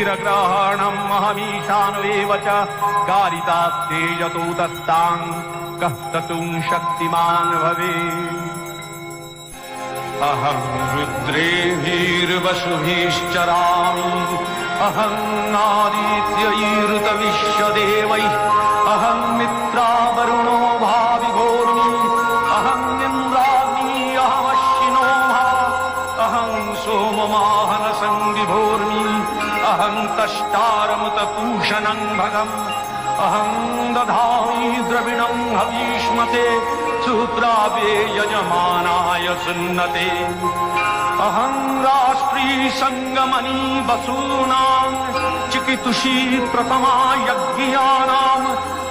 क्षीरग्रहणम् अहमीशानवेव च कारितास्तेजतो दत्ताम् कः ततुम् शक्तिमान् भवेत्। अहं रुद्रेभिर्वसुभिश्चरामि अहम् आदित्यैरुतविश्वदेवैः अहं मित्रावरुणो भाविभोर्मि अहम् इन्द्राग्नि अहमश्विनो भा अहं सोममाहनसंविभोर्मि अहं तष्टारमुतपूषणम् भगम् अहं दधामि द्रविणं हवीष्मते सुप्राप्ये यजमानाय सुन्नते। अहं राष्ट्री संगमनी वसूनां चिकितुषी प्रथमा यज्ञानां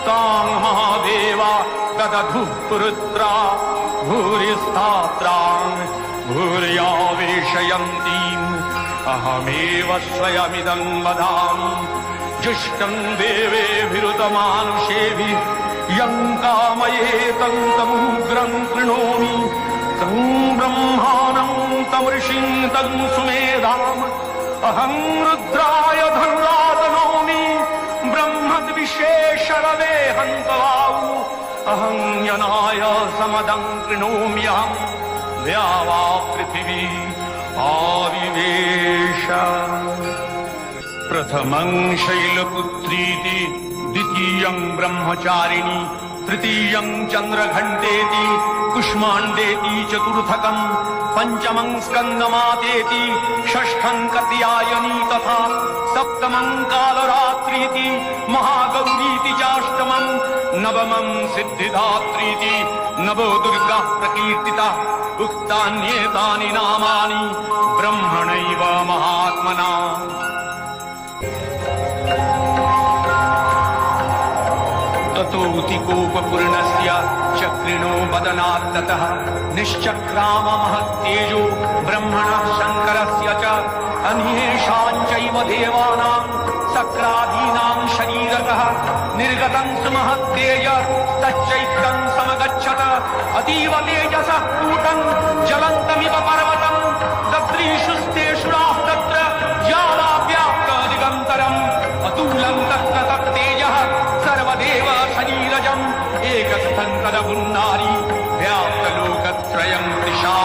तां महादेवा ददधुः पुरुत्रा भूरिस्थात्रां भूर्यावेशयन्तीम् अहमेव स्वयमिदं वदामि। जुष्टं देवेभिरुतमानुषेभिः यं कामयेतं तमुग्रं कृणोमि तं ब्रह्माणं तं ऋषिं तं सुमेधाम् अहं रुद्राय धनुरातनोमि ब्रह्मद्विशेषरवे हन्तवाऊ अहं यनाय समदं कृणोम्यहं द्यावा पृथिवी आविवेश। प्रथमं शैलपुत्रीति द्वितीयं ब्रह्मचारिणी तृतीयं चन्द्रघण्टेति कुष्माण्डेति चतुर्थकं पञ्चमं स्कन्दमातेति षष्ठं कात्यायनी तथा सप्तमं कालरात्रीति महागौरीति चाष्टमं नवमं सिद्धिदात्रीति नवो दुर्गाः प्रकीर्तिताः उक्तान्येतानि नामानि ब्रह्मणैव महात्मना। ततोऽतिकोपपूर्णस्य चक्रिणो वदनात्ततः निश्चक्राम महत्तेजो ब्रह्मणः शङ्करस्य च अन्येषां चैव देवानां सक्रादीनां शरीरतः निर्गतं सुमहत्तेज तच्चैत्यं समगच्छत अतीव तेजसः कूटं ज्वलन्तमिव पर्वतं तद्रीषुस्तेषुराः तत्र ज्वालाव्याप्तदिगन्तरम् अतुलं तत्र तत्तेजः सर्वदेव शरीरजम् एकस्थं तदपुन्नारी व्याप्तलोकत्रयं दिशा।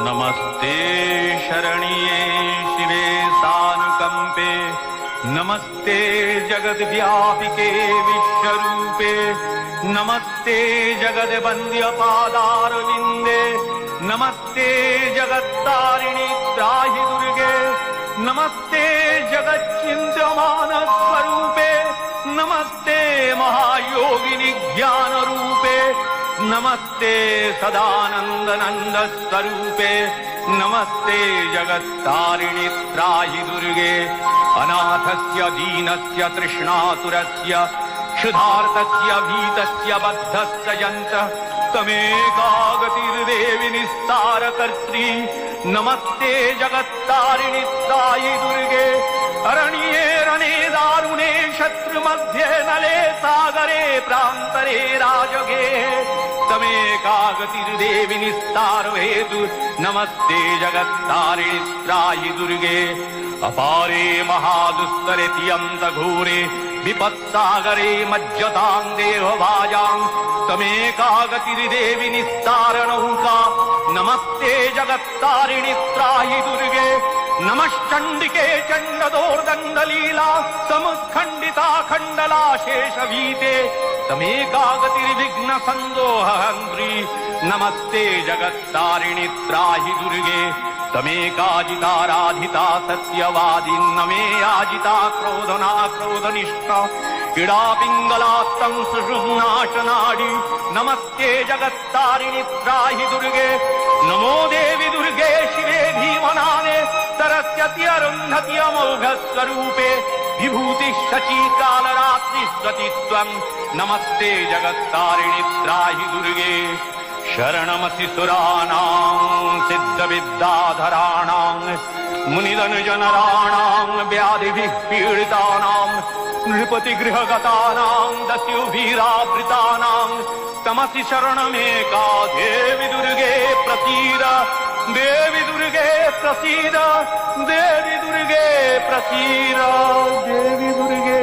नमस्ते शरण्ये शिवे सानुकम्पे नमस्ते जगद्व्यापिके विश्वरूपे नमस्ते जगद्वन्द्यपादारविन्दे नमस्ते जगत्तारिणि त्राहि दुर्गे नमस्ते जगच्चिन्त्यमानस्वरूपे नमस्ते महायोगिनि ज्ञानरूपे नमस्ते सदानन्दनन्दस्वरूपे नमस्ते जगत्तारिणि त्राहि दुर्गे अनाथस्य दीनस्य तृष्णातुरस्य क्षुधार्तस्य भीतस्य बद्धस्य यन्तः तमेकागतिर्देवि निस्तारकर्त्री नमस्ते जगत्तारिणि त्राहि दुर्गे अरण्ये रणे दारुणे शत्रुमध्ये नले सागरे प्रान्तरे राजगे तमेकागतिर्देवि निस्तारहेतु नमस्ते जगत्तारिणि त्राहि दुर्गे अपारे महादुस्तरे तियन्तघोरे विपत्सागरे मज्जतां देवभाजां तमेकागतिर्देवि निस्तारणौका नमस्ते जगत्तारिणि त्राहि दुर्गे नमश्चण्डिके चण्डदोर्दण्डलीला समुत्खण्डिता खण्डला शेषभीते तमेकागतिर्विघ्नसन्दोहहन्त्री नमस्ते जगत्तारिणि त्राहि दुर्गे तमेकाजिताराधिता सत्यवादी नमे याजिता क्रोधना क्रोधनिष्ठा क्रीडापिङ्गलात्तं सुषुम्नाशनाडी नमस्ते जगत्तारिणि त्राहि दुर्गे नमो देवि दुर्गे शिवे भीमनाने सरस्वती अरुन्धति अमोघस्वरूपे विभूतिः शची कालरात्रिस्वतित्वं नमस्ते जगत्तारिणि त्राहि दुर्गे शरणमसि सुराणां सिद्धविद्याधराणां मुनिजनराणाम् व्याधिभिः पीडितानाम् नृपतिगृहगतानाम् दस्युभिरावृतानाम् तमसि शरणमेका देवि दुर्गे प्रसीद देवि दुर्गे प्रसीद देवि दुर्गे प्रसीद देवि दुर्गे